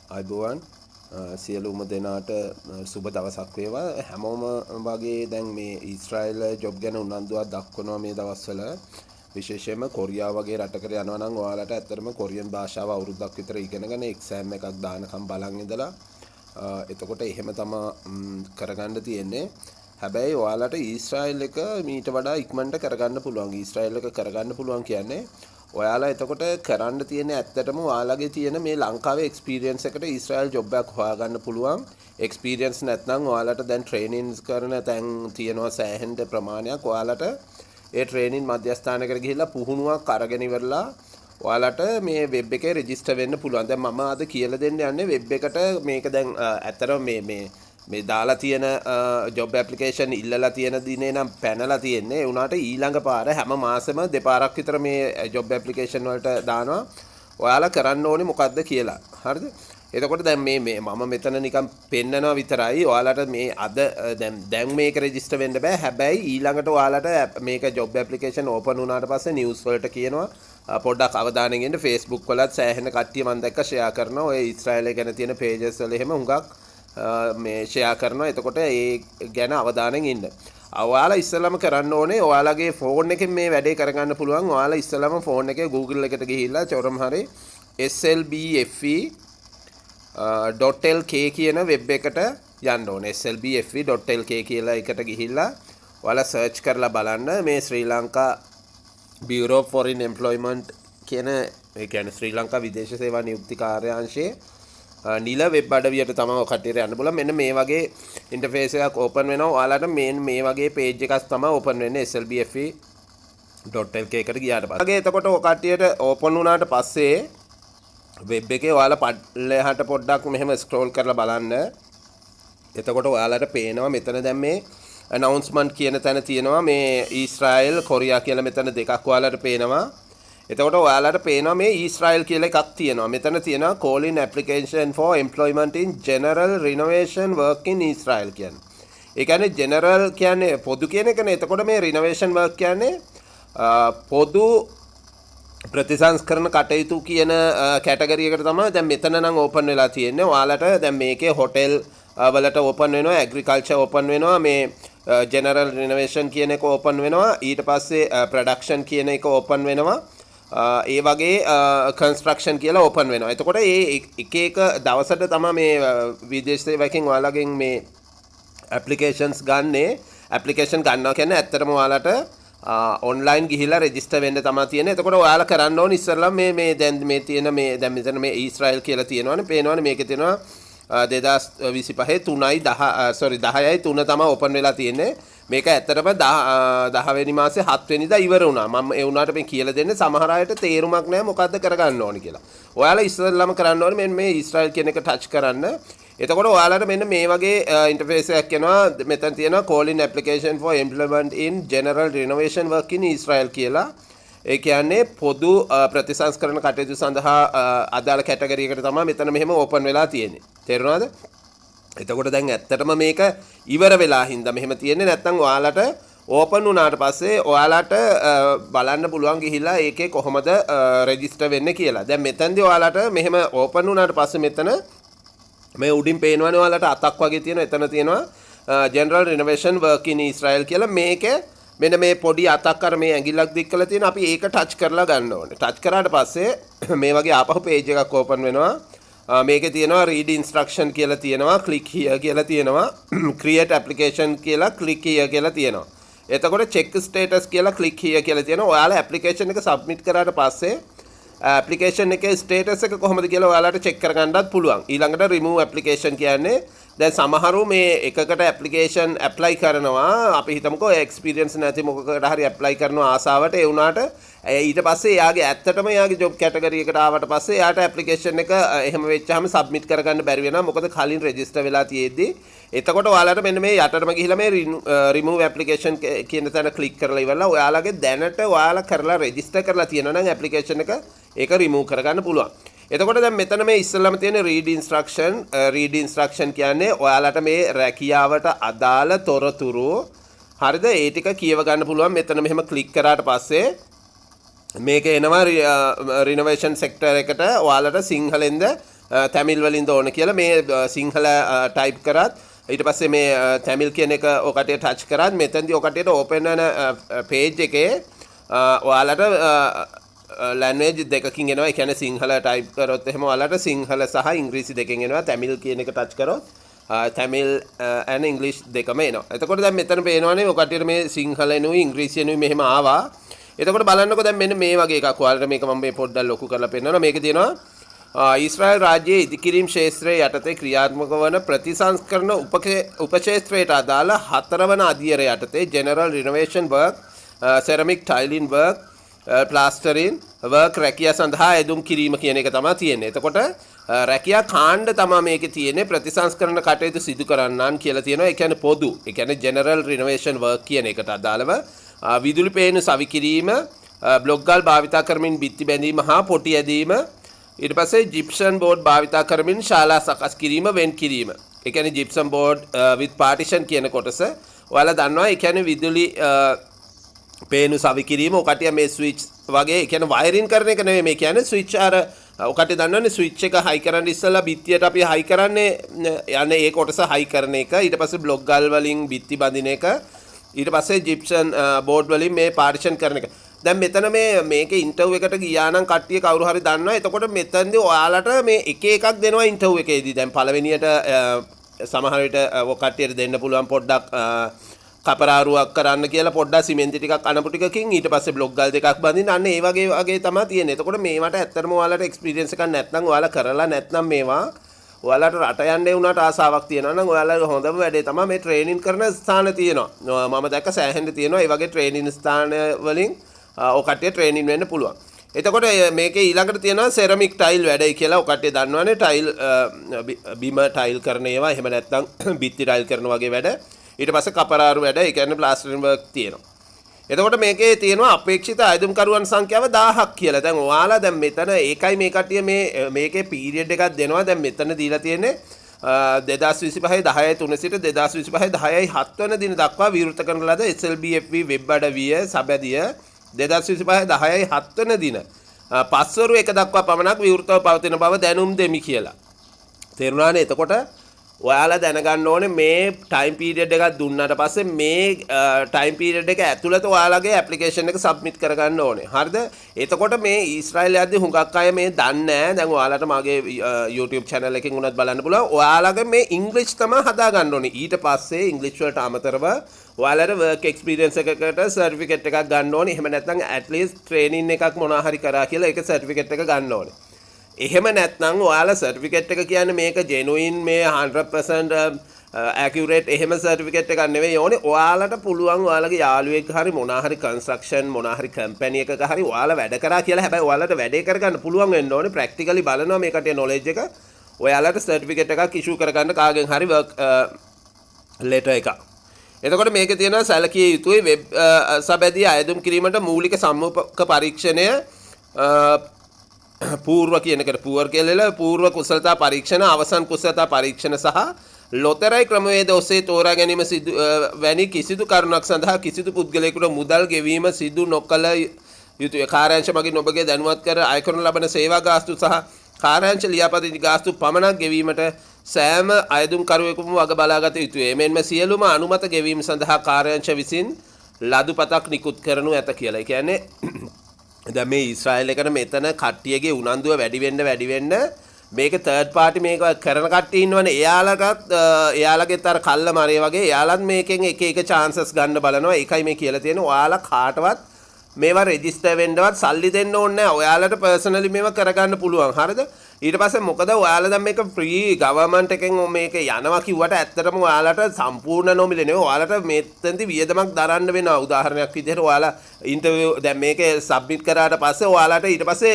අයිබෝවන් සියලුම දෙනාට සුබ දවසක් වේවා හැමෝම වගේ දැන් මේ ඊශ්‍රායල් ජොබ් ගැන උනන්දුවක් දක්වනවා මේ දවස්වල විශේෂයෙන්ම කොරියාව වගේ රටකට යනවා නම් ඔයාලට ඇත්තටම කොරියන් භාෂාව අවුරුද්දක් විතර ඉගෙනගෙන එක්සෑම් එකක් දානකම් බලන් ඉඳලා එතකොට එහෙම තමයි කරගන්න තියෙන්නේ හැබැයි ඔයාලට ඊශ්‍රායල් එක මීට වඩා ඉක්මනට කරගන්න පුළුවන් ඊශ්‍රායල් එක කරගන්න පුළුවන් කියන්නේ ඔයාලා එතකොට කරන්න තියෙන ඇත්තටම ඔයාලගේ තියෙන මේ ලංකාවේ එක්ස්පීරියන්ස් එකට ඊශ්‍රායල් ජොබ් එකක් හොයාගන්න පුළුවන් එක්ස්පීරියන්ස් නැත්නම් ඔයාලට දැන් ට්‍රේනින්ග්ස් කරන තැන් තියෙනවා සෑහෙන ප්‍රමාණයක් ඔයාලට ඒ ට්‍රේනින් මධ්‍යස්ථානයකට ගිහිල්ලා පුහුණුවක් අරගෙන ඉවරලා ඔයාලට මේ වෙබ් එකේ රෙජිස්ටර් වෙන්න පුළුවන්. දැන් මම අද කියලා දෙන්න යන්නේ වෙබ් එකට මේක දැන් ඇත්තටම මේ දාලා තියෙන ජොබ් ඇප්ලිකේෂන් ඉල්ලලා තියෙන දිනේ නම් පැනලා තියෙන්නේ. ඒ උනාට ඊළඟ පාර හැම මාසෙම දෙපාරක් විතර මේ ජොබ් ඇප්ලිකේෂන් වලට දානවා. ඔයාලා කරන්න ඕනේ මොකද්ද කියලා. හරිද? එතකොට දැන් මේ මම මෙතන නිකන් පෙන්නනවා විතරයි. ඔයාලට මේ අද දැන් මේක රෙජිස්ටර් වෙන්න බෑ. හැබැයි ඊළඟට ඔයාලට මේක ජොබ් ඇප්ලිකේෂන් ඕපන් වුණාට පස්සේ නිවුස් වලට කියනවා පොඩ්ඩක් අවධානයෙන් ඉන්න. Facebook වලත් සෑහෙන කට්ටිය මම දැක්ක ෂෙයා කරනවා. ඔය ඊශ්‍රායලය ගැන තියෙන පේජස් වල එහෙම හුඟක් මේ ෂෙයා කරනවා. එතකොට ඒ ගැන අවධානයෙන් ඉන්න. ඔයාලා ඉස්සෙල්ලාම කරන්න ඕනේ ඔයාලගේ ෆෝන් එකෙන් මේ වැඩේ කරගන්න පුළුවන්. ඔයාලා ඉස්සෙල්ලාම ෆෝන් එකේ Google එකට ගිහිල්ලා චොරම් හරි slbfe.lk කියන වෙබ් එකට යන්න ඕනේ. slbfe.lk කියලා එකට ගිහිල්ලා ඔයාලා සර්ච් කරලා බලන්න මේ ශ්‍රී Lanka Bureau of Foreign Employment කියන ඒ කියන්නේ ශ්‍රී ලංකා විදේශ සේවා නියුක්ති කාර්යාංශයේ නිල වෙබ් අඩවියට තමයි කට්ටියට යන්න බලන්න. මෙන්න මේ වගේ ඉන්ටර්ෆේස් එකක් ඕපන් වෙනවා. ඔයාලට මේ වගේ පේජ් එකක් තමයි ඕපන් වෙන්නේ slbfe.lk එකට ගියාට පස්සේ. එතකොට ඔය කට්ටියට ඕපන් වුණාට පස්සේ වෙබ් එකේ ඔයාලා පල්ලෙහාට පොඩ්ඩක් මෙහෙම ස්ක්‍රෝල් කරලා බලන්න. එතකොට ඔයාලට පේනවා මෙතන දැන් මේ announcement කියන තැන තියෙනවා මේ ඊශ්‍රායල් කොරියා කියලා මෙතන දෙකක් ඔයාලට පේනවා. එතකොට ඔයාලට පේනවා මේ ඊශ්‍රායල් කියලා එකක් තියෙනවා. මෙතන තියෙනවා call in application for employment in general renovation work in Israel කියන්නේ. ඒ කියන්නේ general කියන්නේ පොදු කියන එකනේ. එතකොට මේ renovation work කියන්නේ පොදු ප්‍රතිසංස්කරණ කටයුතු කියන කැටගරි එකට තමයි දැන් මෙතන නම් ඕපන් වෙලා තියෙන්නේ. ඔයාලට දැන් මේකේ හොටෙල් වලට ඕපන් වෙනවා, ඇග්‍රිකල්චර් ඕපන් වෙනවා, මේ ජෙනරල් රිනෝවේෂන් කියන එක ඕපන් වෙනවා, ඊට පස්සේ ප්‍රොඩක්ෂන් කියන එක ඕපන් වෙනවා, ඒ වගේ කන්ස්ට්‍රක්ෂන් කියලා ඕපන් වෙනවා. එතකොට මේ එක එක දවසට තමයි මේ විදේශ සේවකයන් ඔයාලගෙන් මේ ඇප්ලිකේෂන්ස් ගන්නේ. ඇප්ලිකේෂන් ගන්නවා කියන්නේ ඇත්තටම ඔයාලට ඔන්ලයින් ගිහිල්ලා රෙජිස්ටර් වෙන්න තමයි තියෙන්නේ. එතකොට ඔයාලා කරන්න ඕනේ ඉස්සෙල්ලා මේ දැන් මේ තියෙන මේ දැන් මෙතන මේ ඊශ්‍රායල් කියලා තියෙනවානේ. පේනවානේ මේකේ තියෙනවා 2025 10යි 3 තමයි ඕපන් වෙලා තියෙන්නේ. මේක ඇත්තටම 10 වෙනි මාසේ 7 වෙනිදා ඉවර වුණා. මම ඒ වුණාට මේ කියලා දෙන්නේ සමහර අයට තේරුමක් නැහැ මොකද්ද කරගන්න ඕනේ කියලා. ඔයාලා ඉස්සෙල්ලාම කරන්න ඕනේ මෙන්න මේ ඊශ්‍රායල් කියන එක ටච් කරන්න. එතකොට ඔයාලට මෙන්න මේ වගේ ඉන්ටර්ෆේස් එකක් එනවා. මෙතන තියෙනවා call in application for employment in general renovation work in Israel කියලා. ඒ කියන්නේ පොදු ප්‍රතිසංස්කරණ කටයුතු සඳහා අදාළ කැටගරි එකට තමයි මෙතන මෙහෙම ඕපන් වෙලා තියෙන්නේ. තේරුණාද? එතකොට දැන් ඇත්තටම මේක ඉවර වෙලා හින්දා මෙහෙම තියෙන්නේ. නැත්නම් ඔයාලට ඕපන් වුණාට පස්සේ ඔයාලට බලන්න පුළුවන් ගිහිල්ලා ඒකේ කොහොමද රෙජිස්ටර් වෙන්නේ කියලා. දැන් මෙතනදී ඔයාලට මෙහෙම ඕපන් වුණාට පස්සේ මෙතන මේ උඩින් පේනවනේ ඔයාලට අතක් වගේ තියෙනවා. එතන තියෙනවා general renovation work in Israel කියලා. මේකේ මෙන්න මේ පොඩි අතක් අර මේ ඇඟිල්ලක් දික් කරලා තියෙන අපි ඒක ටච් කරලා ගන්න ඕනේ. ටච් කරාට පස්සේ මේ වගේ ආපහු පේජ් එකක් ඕපන් වෙනවා. මේකේ තියෙනවා read instruction කියලා තියෙනවා, click here කියලා තියෙනවා, create application කියලා click here කියලා තියෙනවා. එතකොට check status කියලා click here කියලා තියෙනවා. ඔයාලා application එක submit කරාට පස්සේ application එකේ status එක කොහොමද කියලා ඔයාලට check කරගන්නත් පුළුවන්. ඊළඟට remove application කියන්නේ දැන් සමහරු මේ එකකට ඇප්ලිකේෂන් ඇප්ලයි කරනවා. අපි හිතමුකෝ එක්ස්පීරියන්ස් නැති මොකකට හරි ඇප්ලයි කරනවා ආසාවට. ඒ වුණාට ඊට පස්සේ එයාගේ ඇත්තටම එයාගේ ජොබ් කැටගරි එකට ආවට පස්සේ එයාට ඇප්ලිකේෂන් එක එහෙම වෙච්චාම සබ්මිට් කරගන්න බැරි වෙනවා. මොකද කලින් රෙජිස්ටර් වෙලා තියෙද්දි. එතකොට ඔයාලට මෙන්න මේ යටටම ගිහිල්ලා මේ remove application කියන තැන ක්ලික් කරලා ඉවරලා ඔයාලගේ දැනට ඔයාලා කරලා රෙජිස්ටර් කරලා තියෙනවා නම් ඇප්ලිකේෂන් එක ඒක remove කරගන්න පුළුවන්. එතකොට දැන් මෙතන මේ ඉස්සෙල්ලාම තියෙන read instruction කියන්නේ ඔයාලට මේ රැකියාවට අදාළ තොරතුරු හරිද ඒ ටික කියව ගන්න පුළුවන්. මෙතන මෙහෙම ක්ලික් කරාට පස්සේ මේක එනවා රිනෝවේෂන් සෙක්ටර් එකට ඔයාලට සිංහලෙන්ද තැමිල් වලින්ද ඕන කියලා මේ සිංහල ටයිප් කරත් ඊට පස්සේ මේ තැමිල් කියන එක ඔකටේ ටච් කරත් මෙතනදී ඔකටේට ඕපන් වෙන පේජ් එකේ ඔයාලට ලැන්ග්වේජ් දෙකකින් එනවා. ඒ කියන්නේ සිංහල ටයිප් කරොත් එහෙම ඔයාලට සිංහල සහ ඉංග්‍රීසි දෙකෙන් එනවා. තැමිල් කියන එක ටච් කරොත් තැමිල් and English දෙකම එනවා. එතකොට දැන් මෙතන පේනවනේ ඔකටේට මේ සිංහලෙනුයි ඉංග්‍රීසියෙනුයි මෙහෙම ආවා. එතකොට බලන්නකෝ දැන් මෙන්න මේ වගේ එකක්. ඔයාලට මේක මම මේ පොඩ්ඩක් ලොකු කරලා පෙන්නනවා. මේකේ තියෙනවා ඊශ්‍රායල් රාජ්‍යයේ ඉදිකිරීම් ක්ෂේත්‍රයේ යටතේ ක්‍රියාත්මක වන ප්‍රතිසංස්කරණ උපක්ෂේත්‍රයට අදාළ 4 වන අධියර යටතේ general renovation work, ceramic tiling work, plastering work රැකියා සඳහා ඇදුම් කිරීම කියන එක තමයි තියෙන්නේ. එතකොට රැකියා කාණ්ඩ තමයි මේකේ තියෙන්නේ. ප්‍රතිසංස්කරණ කටයුතු සිදු කරන්නන් කියලා තියෙනවා. ඒ කියන්නේ පොදු. ඒ කියන්නේ ජෙනරල් රිනෝවේෂන් වර්ක් කියන එකට අදාළව විදුලි පේන සවි කිරීම, බ්ලොක්ගල් භාවිතා කරමින් බිත්ති බැඳීම හා පොටි ඇදීම, ඊට පස්සේ ජිප්සම් බෝඩ් භාවිතා කරමින් ශාලා සකස් කිරීම, වෙන් කිරීම. ඒ කියන්නේ ජිප්සම් බෝඩ් with partition කියන කොටස ඔයාලා දන්නවා. ඒ කියන්නේ විදුලි පේනු සවි කිරීම ඔකටිය මේ ස්විච් වගේ ඒ කියන්නේ වයරින් කරන එක නෙමෙයි. මේ කියන්නේ ස්විච් අර ඔකටිය දන්නවනේ ස්විච් එක හයි කරන්න ඉස්සෙල්ලා බිත්තියට අපි හයි කරන්නේ යන්නේ ඒ කොටස හයි කරන එක. ඊට පස්සේ බ්ලොක් ගල් වලින් බිත්ති බඳින එක. ඊට පස්සේ ජිප්සම් බෝඩ් වලින් මේ පාර්ටිෂන් කරන එක. දැන් මෙතන මේකේ ඉන්ටර්වයුව එකට ගියා නම් කට්ටිය කවුරු හරි දන්නවා. එතකොට මෙතනදී ඔයාලට මේ එක එකක් දෙනවා ඉන්ටර්වයුව එකේදී. දැන් පළවෙනියට සමහර විට ඔය කට්ටියට දෙන්න පුළුවන් පොඩ්ඩක් කපරාරුවක් කරන්න කියලා පොඩ්ඩක් සිමෙන්ති ටිකක් අනපු ටිකකින් ඊට පස්සේ බ්ලොක් ගල් දෙකක් බඳින්න අන්න ඒ වගේ තමයි තියෙන්නේ. එතකොට මේවට ඇත්තටම ඔයාලට එක්ස්පීරියන්ස් එකක් නැත්නම් ඔයාලා කරලා නැත්නම් මේවා ඔයාලට රට යන්නේ වුණාට ආසාවක් තියෙනවා නම් ඔයාලගේ හොඳම වැඩේ තමයි මේ ට්‍රේනින් කරන ස්ථාන තියෙනවා. මම දැක්ක සෑහෙන්න තියෙනවා. ඒ වගේ ට්‍රේනින් ස්ථාන වලින් ඔය කට්ටිය ට්‍රේනින් වෙන්න පුළුවන්. එතකොට මේකේ ඊළඟට තියෙනවා සෙරමික් ටයිල් වැඩයි කියලා. ඔය කට්ටිය දන්නවනේ ටයිල් බිම ටයිල් කරන ඒවා. එහෙම නැත්නම් බිත්ති ටයිල් කරන වගේ වැඩ. ඊට පස්සේ කපරාරු වැඩ, ඒ කියන්නේ ප්ලාස්ටරින් වර්ක් තියෙනවා. එතකොට මේකේ තියෙනවා අපේක්ෂිත අයදුම්කරුවන් සංඛ්‍යාව 1000ක් කියලා. දැන් ඔයාලා දැන් මෙතන ඒකයි මේ කට්ටිය මේකේ පීරියඩ් එකක් දෙනවා. දැන් මෙතන දීලා තියෙන්නේ 2025 10/3 සිට 2025 10/7 වන දින දක්වා විවෘත කරන ලද SLBFV වෙබ් අඩවිය සබැදිය 2025 10/7 වන දින පස්වරු 1 දක්වා පමණක් විවෘතව පවතින බව දැනුම් දෙමි කියලා. තේරුණානේ? එතකොට ඔයාලා දැනගන්න ඕනේ මේ ටයිම් පීරියඩ් එකක් දුන්නාට පස්සේ මේ ටයිම් පීරියඩ් එක ඇතුළත ඔයාලගේ ඇප්ලිකේෂන් එක සබ්මිට් කරගන්න ඕනේ. හරිද? එතකොට මේ ඊශ්‍රායලයේ යද්දී හුඟක් අය මේ දන්නේ නැහැ. දැන් ඔයාලට මගේ YouTube channel එකකින් උනත් බලන්න පුළුවන්. ඔයාලගේ මේ ඉංග්‍රීසි තමයි හදා ගන්න ඕනේ. ඊට පස්සේ ඉංග්‍රීසි වලට අමතරව ඔයාලට work experience එකකට certificate එකක් ගන්න ඕනේ. එහෙම නැත්නම් at least training එකක් මොනවා හරි කරා කියලා ඒක certificate එක ගන්න ඕනේ. එහෙම නැත්නම් ඔයාලා සර්ටිෆිකේට් එක කියන්නේ මේක ජෙනුයින් මේ 100% accurate එහෙම සර්ටිෆිකේට් එකක් නෙවෙයි ඕනේ. ඔයාලට පුළුවන් ඔයාලගේ යාළුවෙක් හරි මොනවා හරි කන්ස්ට්‍රක්ෂන් මොනවා හරි කම්පැනි එකක හරි ඔයාලා වැඩ කරා කියලා හැබැයි ඔයාලට වැඩේ කරගන්න පුළුවන් වෙන්න ඕනේ. ප්‍රැක්ටිකලි බලනවා මේකට knowledge එක. ඔයාලට සර්ටිෆිකේට් එකක් ඉෂුව කරගන්න කාගෙන් හරි work letter එකක්. එතකොට මේකේ තියෙනවා සැලකිය යුතුයි වෙබ් සබැදී අයදුම් කිරීමට මූලික සම්මුඛ පරීක්ෂණය පූර්ව කියන එකට පුවර් කියලා පූර්ව කුසලතා පරීක්ෂණ, අවසන් කුසලතා පරීක්ෂණ සහ ලොතරැයි ක්‍රමවේද ඔස්සේ තෝරා ගැනීම වැනි කිසිදු කරුණක් සඳහා කිසිදු පුද්ගලයෙකුට මුදල් ගෙවීම සිදු නොකළ යුතුය. කාර්යාංශ මගින් ඔබගේ දැනුවත් කර අය කරන ලබන සේවා ගාස්තු සහ කාර්යාංශ ලියාපදිංචි ගාස්තු පමණක් ගෙවීමට සෑම අයදුම්කරුවෙකුම වග බලාගත යුතුය. එමෙන්ම සියලුම අනුමත ගෙවීම සඳහා කාර්යාංශ විසින් ලදුපතක් නිකුත් කරනු ඇත කියලා. ඒ කියන්නේ දැන් මේ ඊශ්‍රායල් එකට මෙතන කට්ටියගේ උනන්දුව වැඩි වෙන්න මේක තර්ඩ් පාර්ටි මේක කරන කට්ටිය ඉන්නවනේ. එයාලගෙත් අර කල්ල මරේ වගේ එයාලත් මේකෙන් එක chances ගන්න බලනවා. ඒකයි මේ කියලා තියෙන්නේ. ඔයාලා කාටවත් මේවා රෙජිස්ටර් වෙන්නවත් සල්ලි දෙන්න ඕනේ නැහැ. ඔයාලට පර්සනලි මේවා කරගන්න පුළුවන්. හරිද? ඊට පස්සේ මොකද ඔයාලා දැන් මේක ෆ්‍රී ගවර්න්මන්ට් එකෙන් මේක යනවා කිව්වට ඇත්තටම ඔයාලට සම්පූර්ණ නොමිලේ නෙවෙයි. ඔයාලට මෙතෙන්දි වියදමක් දරන්න වෙනවා. උදාහරණයක් විදිහට ඔයාලා ඉන්ටර්විව් දැන් මේකේ සබ්මිට් කරාට පස්සේ ඔයාලට ඊට පස්සේ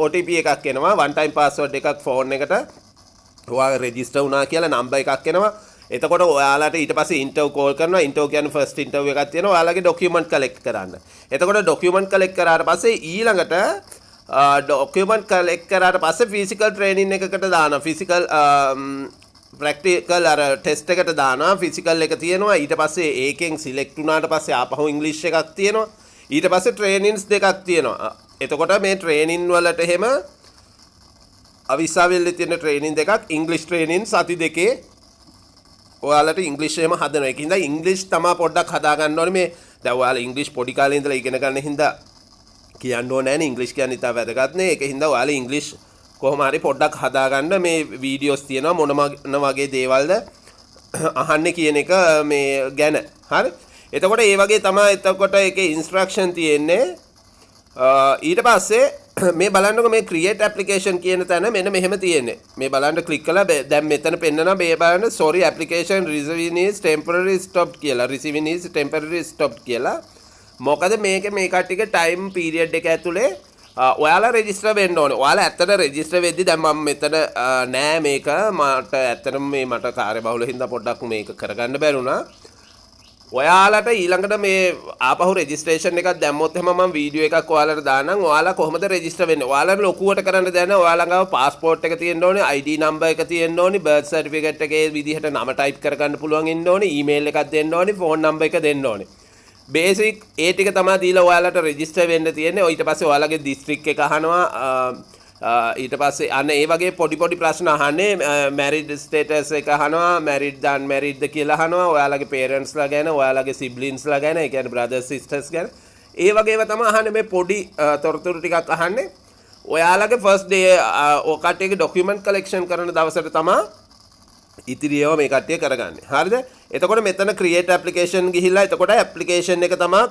OTP එකක් එනවා. one time password එකක් ෆෝන් එකට ඔයාලා රෙජිස්ටර් වුණා කියලා නම්බර් එකක් එනවා. එතකොට ඔයාලට ඊට පස්සේ ඉන්ටර්ව් කෝල් කරනවා. ඉන්ටර්ව් කියන්නේ ෆස්ට් ඉන්ටර්ව් එකක් තියෙනවා. ඔයාලගේ ડોකියුමන්ට් කලෙක්ට් කරන්න. එතකොට ડોකියුමන්ට් කලෙක්ට් කරාට පස්සේ ඊළඟට ડોකියුමන්ට් කලෙක්ට් කරාට පස්සේ ෆිසිකල් ට්‍රේනින් එකකට දානවා. ෆිසිකල් ප්‍රැක්ටිකල් අර ටෙස්ට් එකට දානවා. ෆිසිකල් එක තියෙනවා. ඊට පස්සේ ඒකෙන් සිලෙක්ට් වුණාට පස්සේ ආපහු ඉංග්‍රීසි එකක් තියෙනවා. ඊට පස්සේ ට්‍රේනින්ස් දෙකක් තියෙනවා. එතකොට මේ ට්‍රේනින් වලට එහෙම අවිස්සාවෙල්ලේ තියෙන ට්‍රේනින් දෙකක් ඉංග්‍රීසි ට්‍රේනින් සති දෙකේ ඔයාලට ඉංග්‍රීසි එහෙම හදනවා. ඒකින්ද ඉංග්‍රීසි තමයි පොඩ්ඩක් හදා ගන්න ඕනේ. මේ දැන් ඔයාලා ඉංග්‍රීසි පොඩි කාලේ ඉඳලා ඉගෙන ගන්න හින්දා කියන්න ඕනේ නැහැ නේ. ඉංග්‍රීසි කියන්නේ ඉතාල වැදගත් නේ. ඒකින්ද ඔයාලා ඉංග්‍රීසි කොහොම හරි පොඩ්ඩක් හදා ගන්න. මේ වීඩියෝස් තියෙනවා මොන වගේ දේවල්ද අහන්නේ කියන එක මේ ගැන. හරි. එතකොට ඒ වගේ තමයි එතකොට ඒකේ ඉන්ස්ට්‍රක්ෂන් තියෙන්නේ. ඊට පස්සේ මේ බලන්නකො මේ create application කියන තැන මෙන්න මෙහෙම තියෙන්නේ. මේ බලන්න ක්ලික් කළා දැන් මෙතන පෙන්නනවා මේ බලන්න sorry application receiving is temporarily stopped කියලා. receiving is temporarily stopped කියලා. මොකද මේ කට්ටියගේ time period එක ඇතුලේ ඔයාලා රෙජිස්ටර් වෙන්න ඕනේ. ඔයාලා ඇත්තට රෙජිස්ටර් වෙද්දි දැන් මම මෙතන නෑ මේක මට ඇත්තටම මට කාර්යබහුල හින්දා පොඩ්ඩක් මේක කරගන්න බැරුණා. ඔයාලට ඊළඟට මේ ආපහු රෙජිස්ට්‍රේෂන් එකක් දැම්මොත් එහෙම මම වීඩියෝ එකක් ඔයාලට දාන්නම්. ඔයාලා කොහොමද රෙජිස්ටර් වෙන්නේ? ඔයාලට ලොකුවට කරන්න දැන ඔයාලා ගාව පාස්පෝර්ට් එක තියෙන්න ඕනේ, ID නම්බර් එක තියෙන්න ඕනේ, බර්ත් සර්ටිෆිකේට් එකේ විදිහට නම ටයිප් කරගන්න පුළුවන් ඉන්න ඕනේ, ඊමේල් එකක් දෙන්න ඕනේ, ෆෝන් නම්බර් එක දෙන්න ඕනේ. බේසික් ඒ ටික තමයි දීලා ඔයාලට රෙජිස්ටර් වෙන්න තියෙන්නේ. ඊට පස්සේ ඔයාලගේ දිස්ත්‍රික් එක අහනවා. ඊට පස්සේ අන්න ඒ වගේ පොඩි ප්‍රශ්න අහන්නේ. මැරිඩ් ස්ටේටස් එක අහනවා, මැරිඩ් ද අන්මැරිඩ්ද කියලා අහනවා. ඔයාලගේ පේරන්ට්ස්ලා ගැන, ඔයාලගේ සිබ්ලින්ස්ලා ගැන, ඒ කියන්නේ බ්‍රදර්ස් සිස්ටර්ස් ගැන. ඒ වගේම තමයි අහන්නේ මේ පොඩි තොරතුරු ටිකක් අහන්නේ. ඔයාලගේ ෆස්ට් ඩේ ඔය කට්ටියගේ ඩොකියුමන්ට් කලෙක්ෂන් කරන දවසට තමයි ඉතිරියව මේ කට්ටිය කරගන්නේ. හරිද? එතකොට මෙතන create application ගිහිල්ලා එතකොට application එක තමයි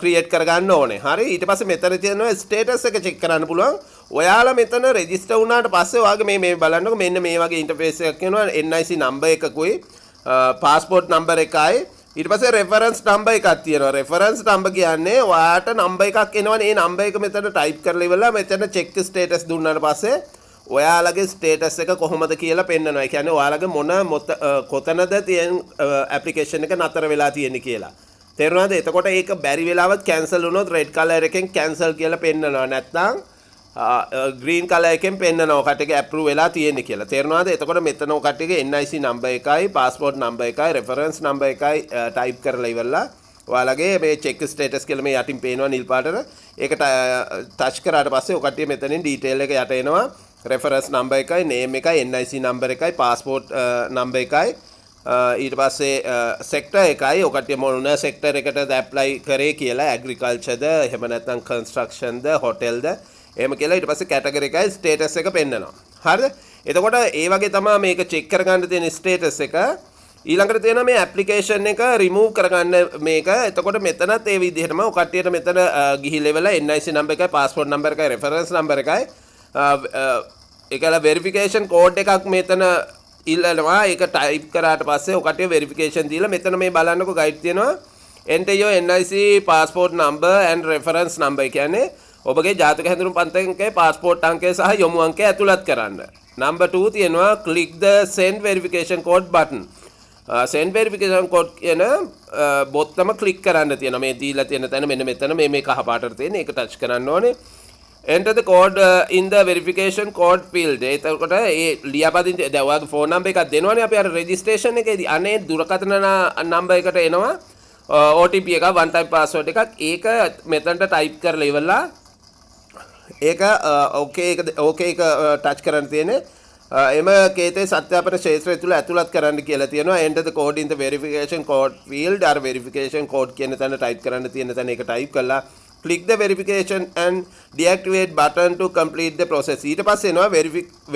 create කරගන්න ඕනේ. හරි? ඊට පස්සේ මෙතන තියෙනවා status එක check කරන්න පුළුවන්. ඔයාලා මෙතන register වුණාට පස්සේ ඔයාගේ මේ බලන්නකො මෙන්න මේ වගේ interface එකක් එනවා. NIC number එකකුයි passport number එකයි ඊට පස්සේ reference number එකක් තියෙනවා. reference number කියන්නේ ඔයාට number එකක් එනවනේ. ඒ number එක මෙතන type කරලා ඉවරලා මෙතන check status දුන්නාට පස්සේ ඔයාලගේ ස්ටේටස් එක කොහොමද කියලා පෙන්නනවා. ඒ කියන්නේ ඔයාලගේ කොතනද තියෙන ඇප්ලිකේෂන් එක නතර වෙලා තියෙන්නේ කියලා. තේරුණාද? එතකොට ඒක බැරි වෙලාවත් කැන්සල් වුණොත් රෙඩ් කලර් එකෙන් කැන්සල් කියලා පෙන්නනවා. නැත්නම් ග්‍රීන් කලර් එකෙන් පෙන්නනවා කට්ටියගේ ඇප්‍රූව් වෙලා තියෙන්නේ කියලා. තේරුණාද? එතකොට මෙතන කට්ටියගේ NIC නම්බර් එකයි, පාස්පෝර්ට් නම්බර් එකයි, රෙෆරන්ස් නම්බර් එකයි ටයිප් කරලා ඉවරලා ඔයාලගේ මේ චෙක් ස්ටේටස් කියලා මේ යටින් පේනවා නිල් පාටට. ඒක ටච් කරාට පස්සේ ඔය කට්ටිය මෙතනින් ඩීටේල් එක යට එනවා. reference number එකයි, name එකයි, NIC number එකයි, passport number එකයි, ඊට පස්සේ sector එකයි. ඔය කට්ටිය මොන sector එකටද apply කරේ කියලා, agriculture ද, එහෙම නැත්නම් construction ද, hotel ද, එහෙම කියලා. ඊට පස්සේ category එකයි status එක පෙන්නනවා. හරිද? එතකොට ඒ වගේ තමයි මේක check කරගන්න තියෙන status එක. ඊළඟට තියෙනවා මේ application එක remove කරගන්න මේක. එතකොට මෙතනත් ඒ විදිහටම ඔය කට්ටියට මෙතන ගිහිල්ලා ඉවරලා NIC number එකයි, passport number එකයි, reference number එකයි ඒකල වෙරිෆිකේෂන් කෝඩ් එකක් මෙතන ඉල්ලනවා. ඒක ටයිප් කරාට පස්සේ ඔය කට්ටිය වෙරිෆිකේෂන් දීලා මෙතන මේ බලන්නකො ගයිඩ් තියෙනවා. enter your NIC passport number and reference number. කියන්නේ ඔබගේ ජාතක හැඳුනුම් පත් අංකය, passport අංකය සහ යොමු අංකය ඇතුළත් කරන්න. number 2 තියෙනවා click the send verification code button. send verification code කියන බොත්තම ක්ලික් කරන්න තියෙනවා. මේ දීලා තියෙන තැන මෙන්න මෙතන මේ කහ පාටට තියෙන ඒක ටච් කරන්න ඕනේ. enter the code in the verification code field. එතකොට ඒ ලියාපදිංචි දැන් ඔයාගේ ෆෝන් නම්බර් එකක් දෙනවනේ අපි අර රෙජිස්ට්‍රේෂන් එකේදී. අනේ දුරකථන නම්බර් එකට එනවා OTP එකක්, one time password එකක්. ඒක මෙතනට ටයිප් කරලා ඉවරලා ඒක okay එක ටච් කරන්න තියෙන්නේ. එම කේතේ සත්‍යාපන ක්ෂේත්‍රය තුල ඇතුළත් කරන්න කියලා තියෙනවා. enter the code in the verification code field. අර verification code කියන තැන ටයිප් කරන්න තියෙන තැන ඒක ටයිප් කළා. click the verification and deactivate button to complete the process. ඊට පස්සේ එනවා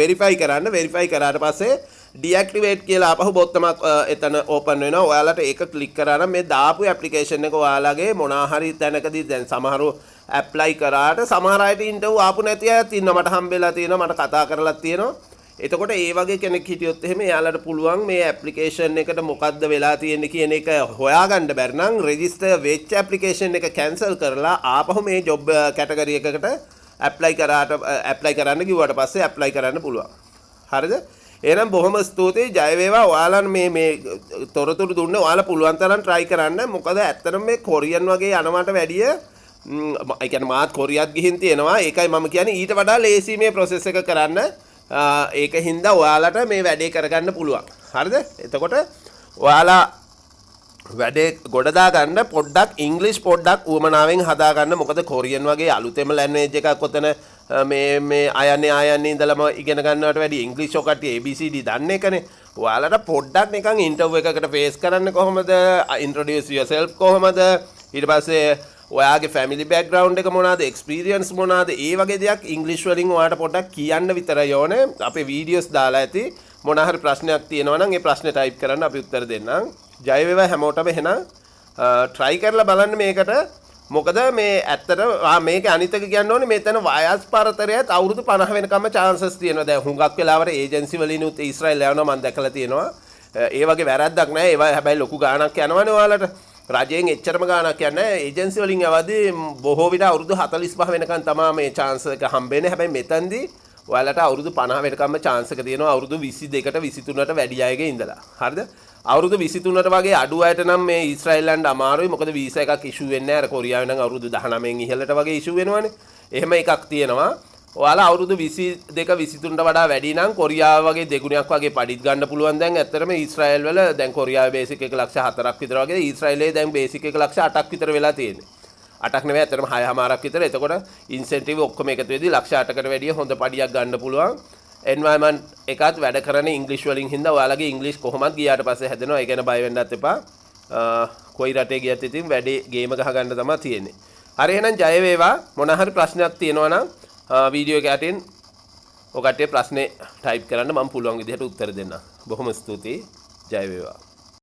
verify කරන්න. verify කරාට පස්සේ deactivate කියලා ආපහු බොත්තමක් එතන open වෙනවා. ඔයාලට ඒක click කරා නම් මේ දාපු application එක ඔයාලගේ මොනවා හරි තැනකදී දැන් සමහරව apply කරාට සමහර අයට interview ආපු නැති අයත් ඉන්නවා. මට හම්බෙලා තියෙනවා, මට කතා කරලා තියෙනවා. එතකොට ඒ වගේ කෙනෙක් හිටියොත් එහෙම එයාලට පුළුවන් මේ ඇප්ලිකේෂන් එකට මොකද්ද වෙලා තියෙන්නේ කියන එක හොයාගන්න බැරි නම් රෙජිස්ටර් වෙච්ච ඇප්ලිකේෂන් එක කැන්සල් කරලා ආපහු මේ ජොබ් කැටගරි එකකට ඇප්ලයි කරන්න කිව්වට පස්සේ ඇප්ලයි කරන්න පුළුවන්. හරිද? එහෙනම් බොහොම ස්තුතියි. ජය වේවා. ඔයාලන් මේ තොරතුරු දුන්නේ. ඔයාලා පුළුවන් තරම් try කරන්න. මොකද ඇත්තටම මේ කොරියන් වගේ යනවට වැඩිය ඒ කියන්නේ මාත් කොරියත් ගිහින් තියෙනවා. ඒකයි මම කියන්නේ ඊට වඩා ලේසි මේ process එක කරන්න. ඒක හින්දා ඔයාලට මේ වැඩේ කරගන්න පුළුවන්. හරිද? එතකොට ඔයාලා වැඩේ ගොඩදා ගන්න පොඩ්ඩක් ඉංග්‍රීසි පොඩ්ඩක් උවමනාවෙන් හදා ගන්න. මොකද කොරියන් වගේ අලුතෙම ලැන්ග්වේජ් එකක් ඔතන මේ අයන්නේ ඉඳලම ඉගෙන ගන්නවට වැඩි ඉංග්‍රීසි ඔකට ABCD දන්නේ එකනේ. ඔයාලට පොඩ්ඩක් නිකන් ඉන්ටර්විව් එකකට ෆේස් කරන්න කොහොමද? introduce yourself කොහොමද? ඊට පස්සේ ඔයාගේ ෆැමිලි බෑග්ග්‍රවුන්ඩ් එක මොනවාද? එක්ස්පීරියන්ස් මොනවාද? ඒ වගේ දේක් ඉංග්‍රීසි වලින් ඔයාලට පොඩ්ඩක් කියන්න විතරයි ඕනේ. අපේ වීඩියෝස් දාලා ඇති. මොන හරි ප්‍රශ්නයක් තියෙනවා නම් ඒ ප්‍රශ්නේ ටයිප් කරන්න අපි උත්තර දෙන්නම්. ජය වේවා හැමෝටම එහෙනම් try කරලා බලන්න මේකට. මොකද මේ ඇත්තට මේක අනිත් එක කියන්න ඕනේ මෙතන වයස් පරතරයත් අවුරුදු 50 වෙනකම්ම chances තියෙනවා. දැන් හුඟක් වෙලාවට ඒජන්සි වලිනුත් ඊශ්‍රායල් යනවා මම දැකලා තියෙනවා. ඒ වගේ වැරද්දක් නැහැ. ඒවා හැබැයි ලොකු ගාණක් යනවනේ ඔයාලට. රජයෙන් එච්චරම ගාණක් යන්නේ නැහැ. ඒජන්සි වලින් යවදී බොහෝ විට අවුරුදු 45 වෙනකන් තමයි මේ chance එක හම්බෙන්නේ. හැබැයි මෙතනදී ඔයාලට අවුරුදු 50 වෙනකම්ම chance එක තියෙනවා අවුරුදු 22ට 23ට වැඩි අයගේ ඉඳලා. හරිද? අවුරුදු 23ට වගේ අඩු අයට නම් මේ ඊශ්‍රායලෙන්ට අමාරුයි. මොකද වීසා එකක් ඉෂුව වෙන්නේ නැහැ. අර කොරියාවේ නම් අවුරුදු 19න් ඉහළට වගේ ඉෂුව වෙනවනේ. එහෙම එකක් තියෙනවා. ඔයාලා අවුරුදු 22 23ට වඩා වැඩි නම් කොරියාව වගේ දෙගුණයක් වගේ පඩිත් ගන්න පුළුවන්. දැන් ඇත්තටම ඊශ්‍රායල් වල දැන් කොරියාවේ බේසික් 1,04,000ක් විතර වගේ ඊශ්‍රායලයේ දැන් බේසික් 1,08,000ක් විතර වෙලා තියෙන්නේ. 8ක් නෙවෙයි ඇත්තටම 6,500ක් විතර. එතකොට ඉන්සෙන්ටිව් ඔක්කොම එකතු වෙදී 1,08,000කට වැඩිය හොඳ පඩියක් ගන්න පුළුවන්. එන්වයරන්මන්ට් එකත් වැඩ කරන ඉංග්‍රීසි වලින් හින්දා ඔයාලගේ ඉංග්‍රීසි කොහොමද ගියාට පස්සේ හැදෙනවා. ඒ ගැන බය වෙන්නත් එපා. කොයි රටේ ගියත් ඉතින් වැඩි ගේම ගහ ගන්න තමයි තියෙන්නේ. හරි එහෙනම් ජය වේවා. මොන හරි ප්‍රශ්නයක් තියෙනවා නම් වීඩියෝ එක යටින් ඔකට ප්‍රශ්නේ ටයිප් කරන්න මම පුළුවන් විදිහට උත්තර දෙන්නම්. බොහොම ස්තුතියි. ජය වේවා.